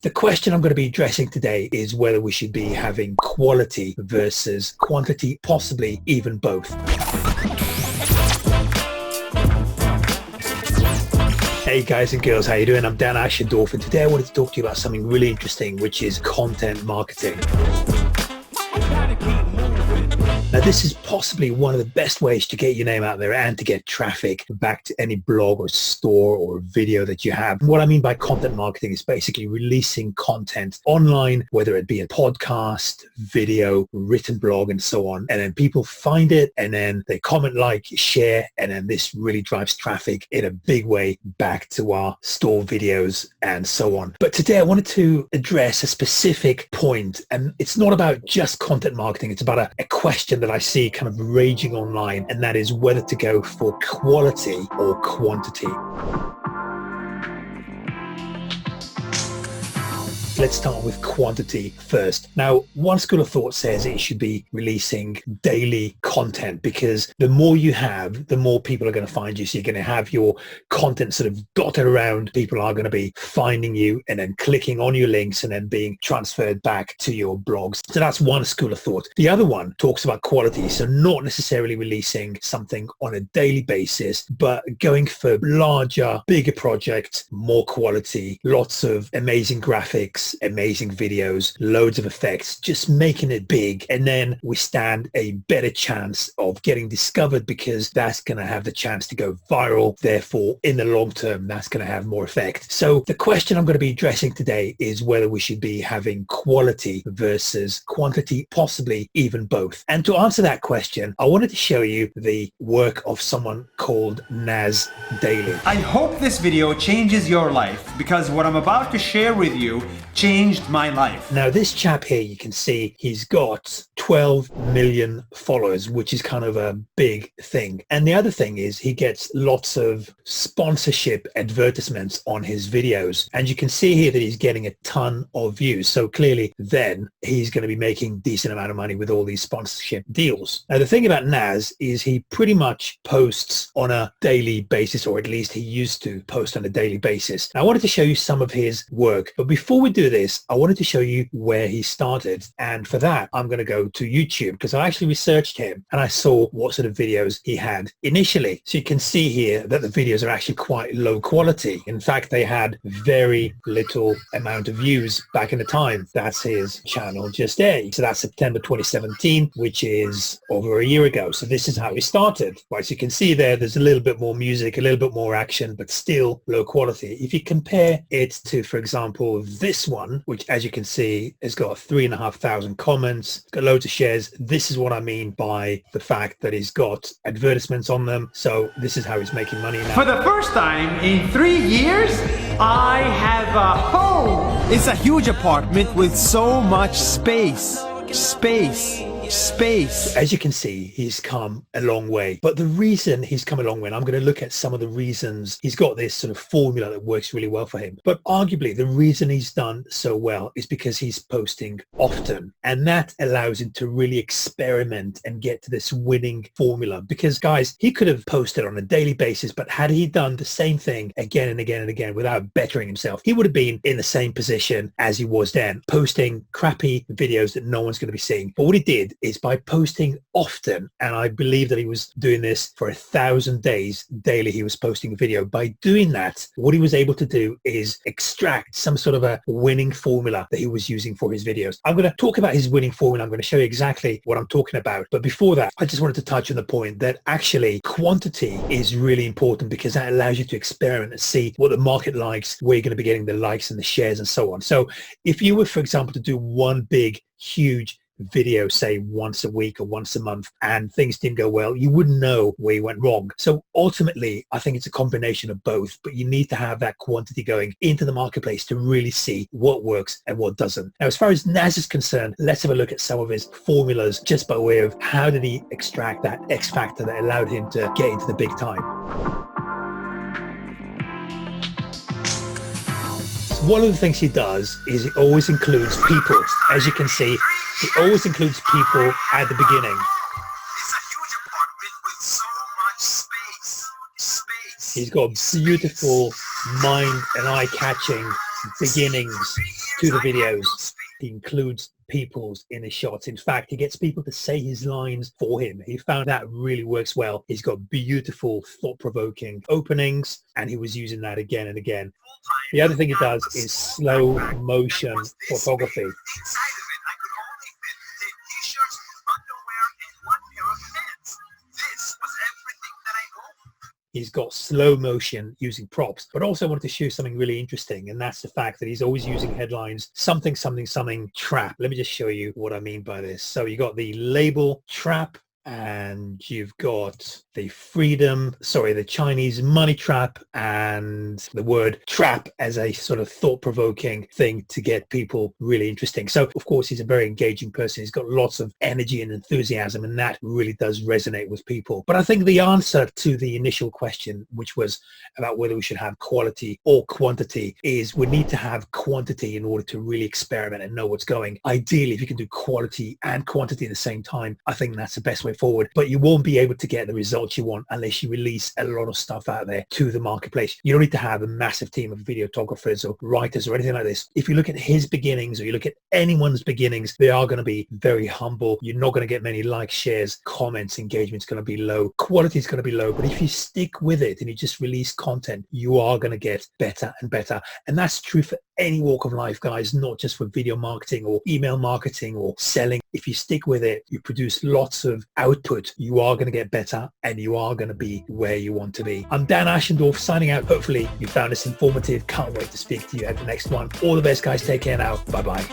The question I'm going to be addressing today is whether we should be having quality versus quantity, possibly even both. Hey guys and girls, how you doing? I'm Dan Ashendorf, and today I wanted to talk to you about something really interesting, which is content marketing. Now, this is possibly one of the best ways to get your name out there and to get traffic back to any blog or store or video that you have. What I mean by content marketing is basically releasing content online, whether it be a podcast, video, written blog, and so on. And then people find it and then they comment, like, share, and then this really drives traffic in a big way back to our store videos and so on. But today I wanted to address a specific point, and it's not about just content marketing. It's about a question that I see kind of raging online, and that is whether to go for quality or quantity. Let's start with quantity first. Now, one school of thought says it should be releasing daily content, because the more you have, the more people are going to find you. So you're going to have your content sort of dotted around. People are going to be finding you and then clicking on your links and then being transferred back to your blogs. So that's one school of thought. The other one talks about quality. So not necessarily releasing something on a daily basis, but going for larger, bigger projects, more quality, lots of amazing graphics, amazing videos, loads of effects, just making it big. And then we stand a better chance of getting discovered, because that's going to have the chance to go viral. Therefore, in the long term, that's going to have more effect. So the question I'm going to be addressing today is whether we should be having quality versus quantity, possibly even both. And to answer that question, I wanted to show you the work of someone called Nas Daily. I hope this video changes your life, because what I'm about to share with you changed my life. Now, this chap here, you can see he's got 12 million followers, which is kind of a big thing. And the other thing is he gets lots of sponsorship advertisements on his videos. And you can see here that he's getting a ton of views. So clearly then he's going to be making a decent amount of money with all these sponsorship deals. Now, the thing about Nas is he pretty much posts on a daily basis, or at least he used to post on a daily basis. Now, I wanted to show you some of his work, but before we do this, I wanted to show you where he started. And for that, I'm going to go to YouTube, because I actually researched him and I saw what sort of videos he had initially. So you can see here that the videos are actually quite low quality. In fact, they had very little amount of views back in the time. That's his channel just A. So that's September 2017, which is over a year ago. So this is how he started. Right, so you can see there's a little bit more music, a little bit more action, but still low quality. If you compare it to, for example, this one, which, as you can see, has got 3,500 comments, got loads of shares. This is what I mean by the fact that he's got advertisements on them. So this is how he's making money now. For the first time in 3 years, I have a home. It's a huge apartment with so much space. As you can see, he's come a long way. But the reason he's come a long way, and I'm going to look at some of the reasons he's got this sort of formula that works really well for him. But arguably, the reason he's done so well is because he's posting often. And that allows him to really experiment and get to this winning formula. Because, guys, he could have posted on a daily basis, but had he done the same thing again and again and again without bettering himself, he would have been in the same position as he was then, posting crappy videos that no one's going to be seeing. But what he did is, by posting often, and I believe that he was doing this for 1,000 days daily, he was posting a video. By doing that, what he was able to do is extract some sort of a winning formula that he was using for his videos. I'm going to talk about his winning formula. I'm going to show you exactly what I'm talking about. But before that, I just wanted to touch on the point that actually quantity is really important, because that allows you to experiment and see what the market likes, where you're going to be getting the likes and the shares and so on. So if you were, for example, to do one big, huge video, say once a week or once a month, and things didn't go well, you wouldn't know where you went wrong. So ultimately, I think it's a combination of both, but you need to have that quantity going into the marketplace to really see what works and what doesn't. Now, as far as Nas is concerned, let's have a look at some of his formulas, just by way of how did he extract that X factor that allowed him to get into the big time. One of the things he does is he always includes people. As you can see, he always includes people at the beginning. It's a huge apartment with so much space. He's got beautiful, mind and eye-catching beginnings. to the videos. He includes people's in his shots. In fact, he gets people to say his lines for him. He found that really works well. He's got beautiful, thought-provoking openings, and he was using that again and again. The other thing he does is slow motion photography. He's got slow motion using props, but also I wanted to show something really interesting, and that's the fact that he's always using headlines, something, something, something, trap. Let me just show you what I mean by this. So you got the label trap, and you've got the the Chinese money trap, and the word trap as a sort of thought-provoking thing to get people really interesting. So of course he's a very engaging person. He's got lots of energy and enthusiasm, and that really does resonate with people. But I think the answer to the initial question, which was about whether we should have quality or quantity, is we need to have quantity in order to really experiment and know what's going. Ideally, if you can do quality and quantity at the same time, I think that's the best way forward. But you won't be able to get the results you want unless you release a lot of stuff out there to the marketplace. You don't need to have a massive team of videographers or writers or anything like this. If you look at his beginnings, or you look at anyone's beginnings, they are going to be very humble. You're not going to get many likes, shares, comments. Engagement's going to be low. Quality is going to be low. But if you stick with it and you just release content, you are going to get better and better. And that's true for any walk of life, guys, not just for video marketing or email marketing or selling. If you stick with it, you produce lots of output, you are going to get better, and you are going to be where you want to be. I'm Dan Ashendorf signing out. Hopefully you found this informative. Can't wait to speak to you at the next one. All the best, guys. Take care now. Bye-bye.